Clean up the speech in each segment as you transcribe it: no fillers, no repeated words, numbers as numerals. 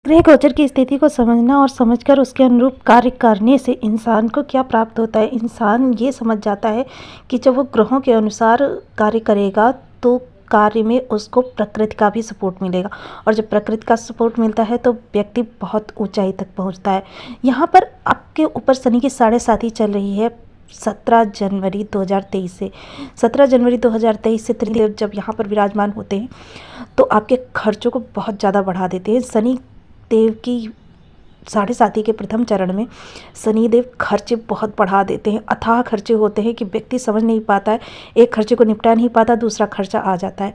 ग्रह गोचर की स्थिति को समझना और समझकर उसके अनुरूप कार्य करने से इंसान को क्या प्राप्त होता है। इंसान ये समझ जाता है कि जब वो ग्रहों के अनुसार कार्य करेगा तो कार्य में उसको प्रकृति का भी सपोर्ट मिलेगा, और जब प्रकृति का सपोर्ट मिलता है तो व्यक्ति बहुत ऊंचाई तक पहुंचता है। यहाँ पर आपके ऊपर शनि की 7.5 चल रही है 17 जनवरी 2023 से। 17 जनवरी 2023 से त्रिदेव जब यहाँ पर विराजमान होते हैं तो आपके खर्चों को बहुत ज़्यादा बढ़ा देते हैं। शनि देव की 7.5 के प्रथम चरण में शनिदेव खर्चे बहुत बढ़ा देते हैं। अथाह खर्चे होते हैं कि व्यक्ति समझ नहीं पाता है, एक खर्चे को निपटा नहीं पाता, दूसरा खर्चा आ जाता है।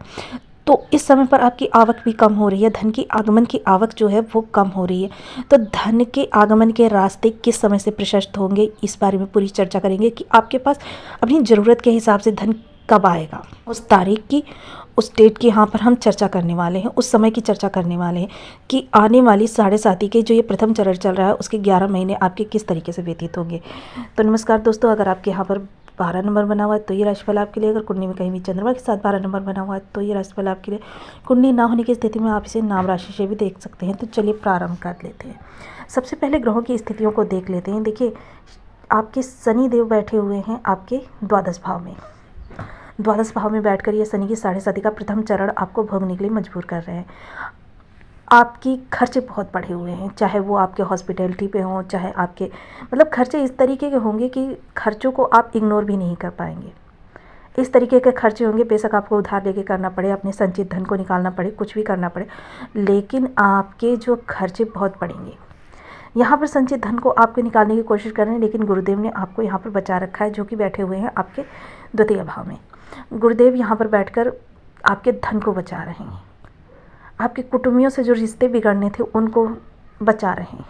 तो इस समय पर आपकी आवक भी कम हो रही है, धन की आगमन की आवक जो है वो कम हो रही है। तो धन के आगमन के रास्ते किस समय से प्रशस्त होंगे, इस बारे में पूरी चर्चा करेंगे कि आपके पास अपनी ज़रूरत के हिसाब से धन कब आएगा। उस तारीख की, उस डेट की यहाँ पर हम चर्चा करने वाले हैं, उस समय की चर्चा करने वाले हैं कि आने वाली 7.5 के जो ये प्रथम चरण चल रहा है उसके 11 महीने आपके किस तरीके से व्यतीत होंगे। तो नमस्कार दोस्तों, अगर आपके यहाँ पर 12 नंबर बना हुआ है तो ये राशिफल आपके लिए, अगर कुंडली में कहीं भी चंद्रमा के साथ 12 नंबर बना हुआ है तो ये राशिफल आपके लिए। कुंडली ना होने की स्थिति में आप इसे नाम राशि से भी देख सकते हैं। तो चलिए प्रारंभ कर लेते हैं। सबसे पहले ग्रहों की स्थितियों को देख लेते हैं। देखिए, आपके शनि देव बैठे हुए हैं आपके द्वादश भाव में। द्वादश भाव में बैठकर ये शनि की 7.5 का प्रथम चरण आपको भोगने के लिए मजबूर कर रहे हैं। आपकी खर्चे बहुत बढ़े हुए हैं, चाहे वो आपके हॉस्पिटैलिटी पे हों, चाहे आपके मतलब खर्चे इस तरीके के होंगे कि खर्चों को आप इग्नोर भी नहीं कर पाएंगे। इस तरीके के खर्चे होंगे, बेशक आपको उधार लेके करना पड़े, अपने संचित धन को निकालना पड़े, कुछ भी करना पड़े, लेकिन आपके जो खर्चे बहुत बढ़ेंगे। यहाँ पर संचित धन को आपको निकालने की कोशिश कर रहे हैं, लेकिन गुरुदेव ने आपको यहाँ पर बचा रखा है, जो कि बैठे हुए हैं आपके द्वितीय भाव में। गुरुदेव यहाँ पर बैठकर आपके धन को बचा रहे हैं, आपके कुटुंबियों से जो रिश्ते बिगड़ने थे उनको बचा रहे हैं।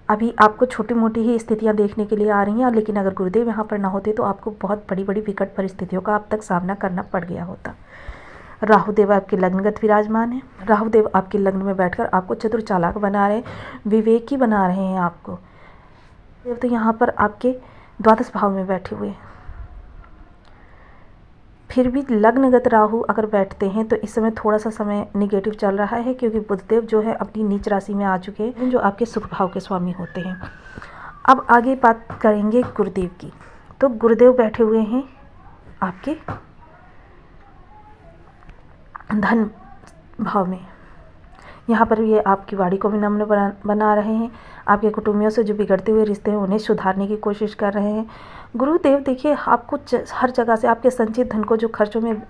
अभी आपको छोटी मोटी ही स्थितियाँ देखने के लिए आ रही हैं, लेकिन अगर गुरुदेव यहाँ पर ना होते तो आपको बहुत बड़ी बड़ी विकट परिस्थितियों का अब तक सामना करना पड़ गया होता। राहुदेव आपके लग्नगत विराजमान है। राहुदेव आपके लग्न में बैठकर आपको चतुर चालाक बना रहे हैं, विवेकी बना रहे हैं आपको। तो यहाँ पर आपके द्वादश भाव में बैठे हुए हैं। फिर भी लग्नगत राहु अगर बैठते हैं तो इस समय थोड़ा सा समय निगेटिव चल रहा है, क्योंकि बुधदेव जो है अपनी नीच राशि में आ चुके हैं, जो आपके सुख भाव के स्वामी होते हैं। अब आगे बात करेंगे गुरुदेव की। तो गुरुदेव बैठे हुए हैं आपके धन भाव में। यहाँ पर ये आपकी वाणी को भी नम्र बना रहे हैं, आपके कुटुंबियों से जो बिगड़ते हुए रिश्ते हैं उन्हें सुधारने की कोशिश कर रहे हैं। गुरुदेव देखिए आपको हर जगह से आपके संचित धन को जो खर्चों में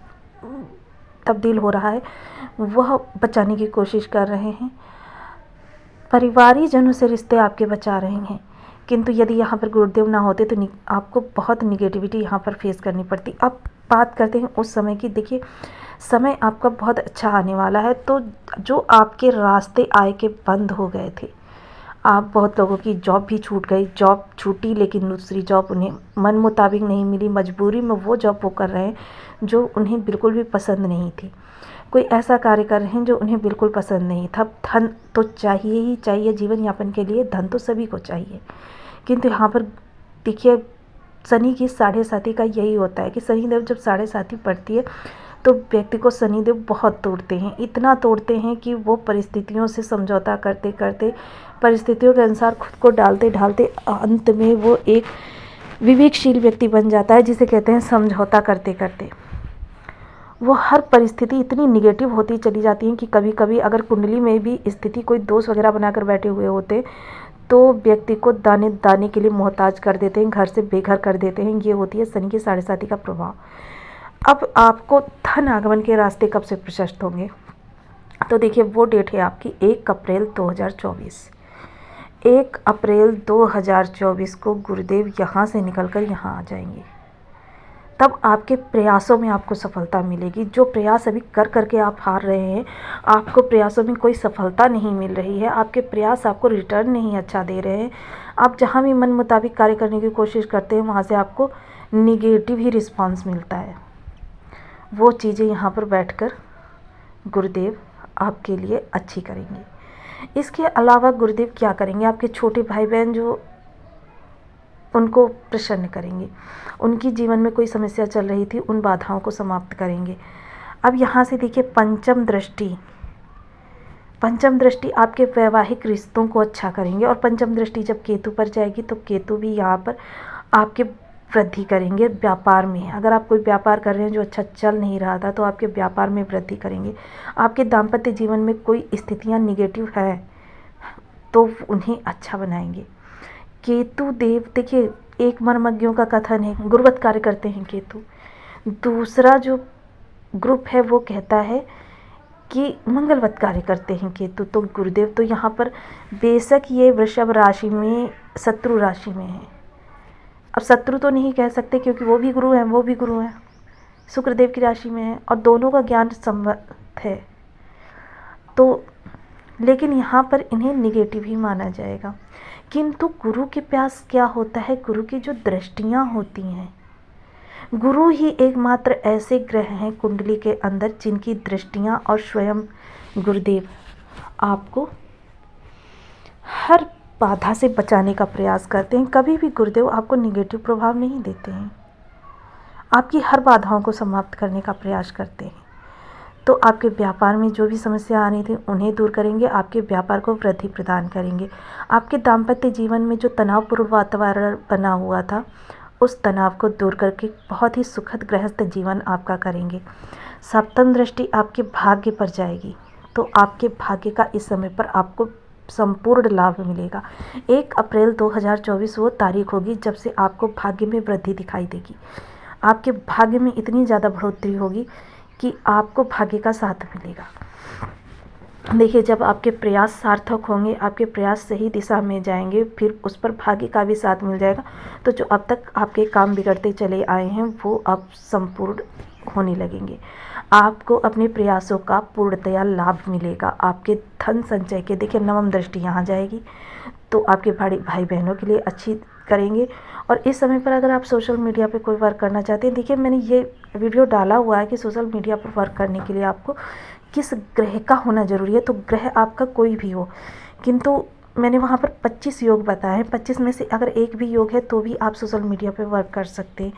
तब्दील हो रहा है वह बचाने की कोशिश कर रहे हैं। परिवारी जनों से रिश्ते आपके बचा रहे हैं, किंतु यदि यहाँ पर गुरुदेव ना होते तो आपको बहुत निगेटिविटी यहाँ पर फेस करनी पड़ती। अब बात करते हैं उस समय की। देखिए, समय आपका बहुत अच्छा आने वाला है। तो जो आपके रास्ते आय के बंद हो गए थे, आप बहुत लोगों की जॉब भी छूट गई, जॉब छूटी लेकिन दूसरी जॉब उन्हें मन मुताबिक नहीं मिली, मजबूरी में वो जॉब वो कर रहे हैं जो उन्हें बिल्कुल भी पसंद नहीं थी। कोई ऐसा कार्य कर रहे हैं जो उन्हें बिल्कुल पसंद नहीं था। धन तो चाहिए ही चाहिए, जीवन यापन के लिए धन तो सभी को चाहिए, किंतु यहाँ पर देखिए शनि की 7.5 का यही होता है कि शनिदेव जब 7.5 पड़ती है तो व्यक्ति को शनिदेव बहुत तोड़ते हैं। इतना तोड़ते हैं कि वो परिस्थितियों से समझौता करते करते, परिस्थितियों के अनुसार खुद को डालते ढालते अंत में वो एक विवेकशील व्यक्ति बन जाता है, जिसे कहते हैं समझौता करते करते। वो हर परिस्थिति इतनी निगेटिव होती चली जाती है कि कभी कभी अगर कुंडली में भी स्थिति कोई दोष वगैरह बनाकर बैठे हुए होते तो व्यक्ति को दाने दाने के लिए मोहताज कर देते हैं, घर से बेघर कर देते हैं। ये होती है शनि की 7.5 का प्रभाव। अब आपको धन आगमन के रास्ते कब से प्रशस्त होंगे, तो देखिए वो डेट है आपकी 1 अप्रैल 2024। 1 अप्रैल 2024 को गुरुदेव यहाँ से निकलकर यहाँ आ जाएंगे। तब आपके प्रयासों में आपको सफलता मिलेगी। जो प्रयास अभी कर करके आप हार रहे हैं, आपको प्रयासों में कोई सफलता नहीं मिल रही है, आपके प्रयास आपको रिटर्न नहीं अच्छा दे रहे हैं, आप जहाँ भी मन मुताबिक कार्य करने की कोशिश करते हैं वहाँ से आपको निगेटिव ही रिस्पांस मिलता है। वो चीज़ें यहाँ पर बैठकर गुरुदेव आपके लिए अच्छी करेंगे। इसके अलावा गुरुदेव क्या करेंगे, आपके छोटे भाई बहन जो उनको प्रसन्न करेंगे, उनकी जीवन में कोई समस्या चल रही थी उन बाधाओं को समाप्त करेंगे। अब यहाँ से देखिए पंचम पंचम दृष्टि आपके वैवाहिक रिश्तों को अच्छा करेंगे, और पंचम दृष्टि जब केतु पर जाएगी तो केतु भी यहाँ पर आपके वृद्धि करेंगे व्यापार में। अगर आप कोई व्यापार कर रहे हैं जो अच्छा चल नहीं रहा था तो आपके व्यापार में वृद्धि करेंगे। आपके दाम्पत्य जीवन में कोई स्थितियाँ निगेटिव है तो उन्हें अच्छा बनाएंगे। केतु देव देखिए, एक मर्मज्ञों का कथन है गुरुवत कार्य करते हैं केतु। दूसरा जो ग्रुप है वो कहता है कि मंगलवत कार्य करते हैं केतु। तो गुरुदेव तो यहाँ पर बेशक ये वृषभ राशि में शत्रु राशि में है। अब शत्रु तो नहीं कह सकते क्योंकि वो भी गुरु हैं, वो भी गुरु हैं, शुक्रदेव की राशि में है और दोनों का ज्ञान संवत है। तो लेकिन यहाँ पर इन्हें निगेटिव ही माना जाएगा। किंतु गुरु के पास क्या होता है, गुरु की जो दृष्टियाँ होती हैं, गुरु ही एकमात्र ऐसे ग्रह हैं कुंडली के अंदर जिनकी दृष्टियाँ और स्वयं गुरुदेव आपको हर बाधा से बचाने का प्रयास करते हैं। कभी भी गुरुदेव आपको निगेटिव प्रभाव नहीं देते हैं, आपकी हर बाधाओं को समाप्त करने का प्रयास करते हैं। तो आपके व्यापार में जो भी समस्या आ रही थी उन्हें दूर करेंगे, आपके व्यापार को वृद्धि प्रदान करेंगे। आपके दाम्पत्य जीवन में जो तनावपूर्ण वातावरण बना हुआ था उस तनाव को दूर करके बहुत ही सुखद गृहस्थ जीवन आपका करेंगे। सप्तम दृष्टि आपके भाग्य पर जाएगी तो आपके भाग्य का इस समय पर आपको संपूर्ण लाभ मिलेगा। 1 अप्रैल 2024 वो तारीख होगी जब से आपको भाग्य में वृद्धि दिखाई देगी। आपके भाग्य में इतनी ज़्यादा बढ़ोतरी होगी कि आपको भाग्य का साथ मिलेगा। देखिए, जब आपके प्रयास सार्थक होंगे, आपके प्रयास सही दिशा में जाएंगे, फिर उस पर भाग्य का भी साथ मिल जाएगा। तो जो अब तक आपके काम बिगड़ते चले आए हैं वो अब संपूर्ण होने लगेंगे। आपको अपने प्रयासों का पूर्णतया लाभ मिलेगा। आपके धन संचय के देखिए नवम दृष्टि यहाँ जाएगी तो आपके भाई बहनों के लिए अच्छी करेंगे। और इस समय पर अगर आप सोशल मीडिया पे कोई वर्क करना चाहते हैं, देखिए मैंने ये वीडियो डाला हुआ है कि सोशल मीडिया पर वर्क करने के लिए आपको किस ग्रह का होना ज़रूरी है। तो ग्रह आपका कोई भी हो, किंतु मैंने वहाँ पर 25 योग बताए हैं। 25 में से अगर एक भी योग है तो भी आप सोशल मीडिया पे वर्क कर सकते हैं,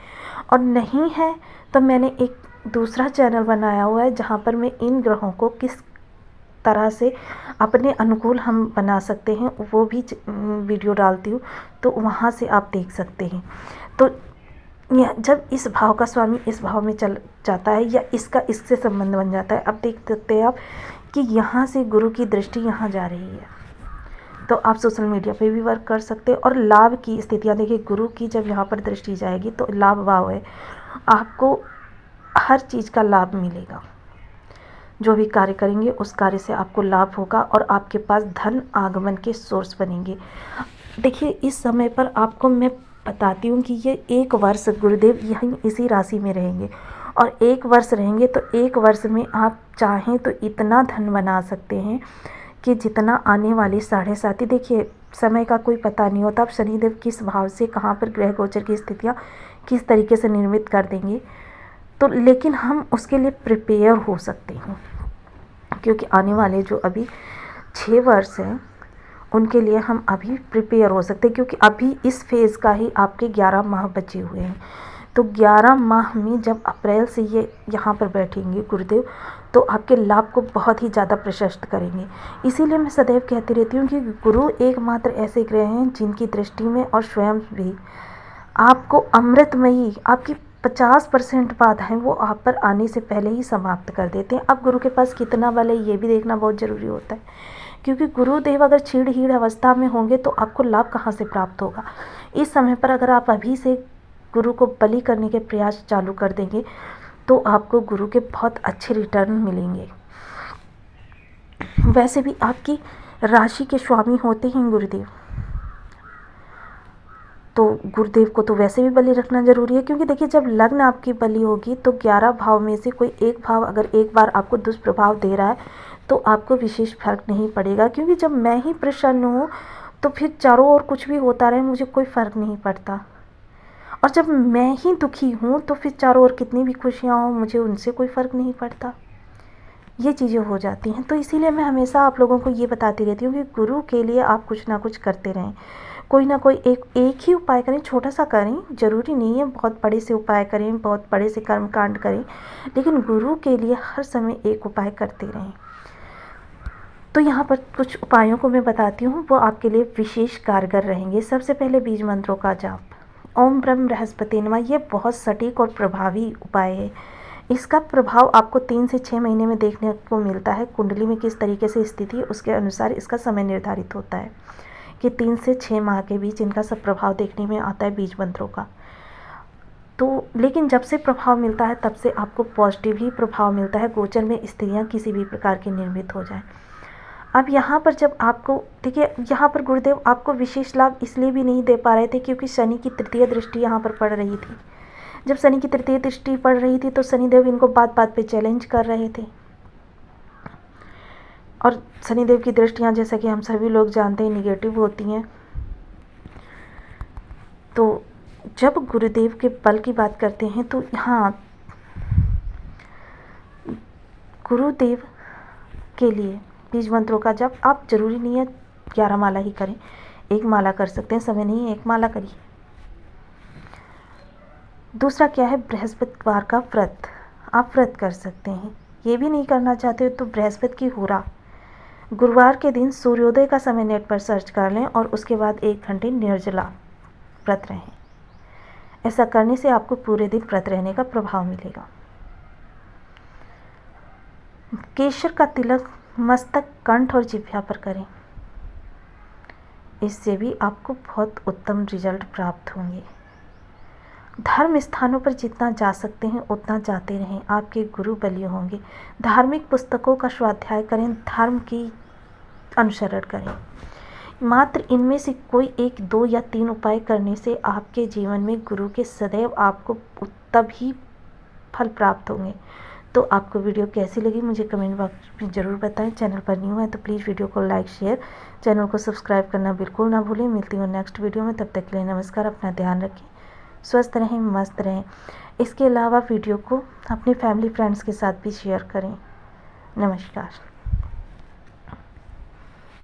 और नहीं है तो मैंने एक दूसरा चैनल बनाया हुआ है जहाँ पर मैं इन ग्रहों को किस तरह से अपने अनुकूल हम बना सकते हैं वो भी वीडियो डालती हूँ, तो वहाँ से आप देख सकते हैं। तो जब इस भाव का स्वामी इस भाव में चल जाता है या इसका इससे संबंध बन जाता है, अब देख सकते हैं आप कि यहाँ से गुरु की दृष्टि यहाँ जा रही है, तो आप सोशल मीडिया पे भी वर्क कर सकते हैं। और लाभ की स्थितियाँ देखिए, गुरु की जब यहाँ पर दृष्टि जाएगी तो लाभ भाव है, आपको हर चीज़ का लाभ मिलेगा। जो भी कार्य करेंगे उस कार्य से आपको लाभ होगा और आपके पास धन आगमन के सोर्स बनेंगे। देखिए, इस समय पर आपको मैं बताती हूँ कि ये 1 वर्ष गुरुदेव यहीं इसी राशि में रहेंगे, और 1 वर्ष रहेंगे तो 1 वर्ष में आप चाहें तो इतना धन बना सकते हैं कि जितना आने वाली 7.5 देखिए समय का कोई पता नहीं होता। अब शनिदेव किस भाव से कहाँ पर ग्रह गोचर की स्थितियाँ किस तरीके से निर्मित कर देंगे, तो लेकिन हम उसके लिए प्रिपेयर हो सकते हैं, क्योंकि आने वाले जो अभी 6 वर्ष हैं उनके लिए हम अभी प्रिपेयर हो सकते हैं, क्योंकि अभी इस फेज़ का ही आपके 11 माह बचे हुए हैं। तो 11 माह में जब अप्रैल से ये यहाँ पर बैठेंगे गुरुदेव तो आपके लाभ को बहुत ही ज़्यादा प्रशस्त करेंगे। इसीलिए मैं सदैव कहती रहती हूँ कि गुरु एकमात्र ऐसे ग्रह हैं जिनकी दृष्टि में और स्वयं भी आपको अमृतमयी आपकी 50% बाधाएं वो आप पर आने से पहले ही समाप्त कर देते हैं। अब गुरु के पास कितना बल है ये भी देखना बहुत ज़रूरी होता है, क्योंकि गुरुदेव अगर छीड़ अवस्था में होंगे तो आपको लाभ कहाँ से प्राप्त होगा। इस समय पर अगर आप अभी से गुरु को बलि करने के प्रयास चालू कर देंगे तो आपको गुरु के बहुत अच्छे रिटर्न मिलेंगे। वैसे भी आपकी राशि के स्वामी होते हैं गुरुदेव, तो गुरुदेव को तो वैसे भी बलि रखना ज़रूरी है, क्योंकि देखिए जब लग्न आपकी बलि होगी तो 11 भाव में से कोई एक भाव अगर एक बार आपको दुष्प्रभाव दे रहा है तो आपको विशेष फर्क नहीं पड़ेगा, क्योंकि जब मैं ही प्रसन्न हूँ तो फिर चारों ओर कुछ भी होता रहे मुझे कोई फ़र्क नहीं पड़ता, और जब मैं ही दुखी हूँ तो फिर चारों ओर कितनी भी खुशियाँ हों मुझे उनसे कोई फ़र्क नहीं पड़ता। ये चीज़ें हो जाती हैं। तो इसीलिए मैं हमेशा आप लोगों को ये बताती रहती हूँ कि गुरु के लिए आप कुछ ना कुछ करते रहें, कोई ना कोई एक ही उपाय करें, छोटा सा करें, ज़रूरी नहीं है बहुत बड़े से उपाय करें, बहुत बड़े से कर्म कांड करें, लेकिन गुरु के लिए हर समय एक उपाय करते रहें। तो यहाँ पर कुछ उपायों को मैं बताती हूँ, वो आपके लिए विशेष कारगर रहेंगे। सबसे पहले बीज मंत्रों का जाप। ओम ब्रह्म बृहस्पति नमः, ये बहुत सटीक और प्रभावी उपाय है। इसका प्रभाव आपको 3 से 6 महीने में देखने को मिलता है। कुंडली में किस तरीके से स्थिति है उसके अनुसार इसका समय निर्धारित होता है कि 3 से 6 माह के बीच इनका सब प्रभाव देखने में आता है बीज मंत्रों का। तो लेकिन जब से प्रभाव मिलता है तब से आपको पॉजिटिव ही प्रभाव मिलता है, गोचर में स्त्रियां किसी भी प्रकार की निर्मित हो जाए। अब यहाँ पर जब आपको देखिए, यहाँ पर गुरुदेव आपको विशेष लाभ इसलिए भी नहीं दे पा रहे थे क्योंकि शनि की तृतीय दृष्टि यहाँ पर पड़ रही थी। जब शनि की तृतीय दृष्टि पड़ रही थी तो शनिदेव इनको बात बात पे चैलेंज कर रहे थे। और शनिदेव की दृष्टियाँ जैसा कि हम सभी लोग जानते हैं निगेटिव होती हैं। तो जब गुरुदेव के बल की बात करते हैं तो यहाँ गुरुदेव के लिए बीज मंत्रों का जब आप जरूरी नहीं है 11 माला ही करें, 1 माला कर सकते हैं, समय नहीं है 1 माला करिए। दूसरा क्या है, बृहस्पतिवार का व्रत आप व्रत कर सकते हैं। ये भी नहीं करना चाहते हो तो बृहस्पति की होरा गुरुवार के दिन सूर्योदय का समय नेट पर सर्च कर लें और उसके बाद 1 घंटे निर्जला व्रत रहें। ऐसा करने से आपको पूरे दिन व्रत रहने का प्रभाव मिलेगा। केसर का तिलक मस्तक, कंठ और जिह्वा पर करें, इससे भी आपको बहुत उत्तम रिजल्ट प्राप्त होंगे। धर्म स्थानों पर जितना जा सकते हैं उतना जाते रहें, आपके गुरु बलिय होंगे। धार्मिक पुस्तकों का स्वाध्याय करें, धर्म की अनुसरण करें। मात्र इनमें से कोई 1, 2 या 3 उपाय करने से आपके जीवन में गुरु के सदैव आपको तभी फल प्राप्त होंगे। तो आपको वीडियो कैसी लगी मुझे कमेंट बॉक्स में ज़रूर बताएं। चैनल पर न्यू है तो प्लीज़ वीडियो को लाइक, शेयर, चैनल को सब्सक्राइब करना बिल्कुल ना भूलें। मिलती हूँ नेक्स्ट वीडियो में, तब तक के लिए नमस्कार। अपना ध्यान रखें, स्वस्थ रहें, मस्त रहें। इसके अलावा वीडियो को अपने फैमिली फ्रेंड्स के साथ भी शेयर करें। नमस्कार।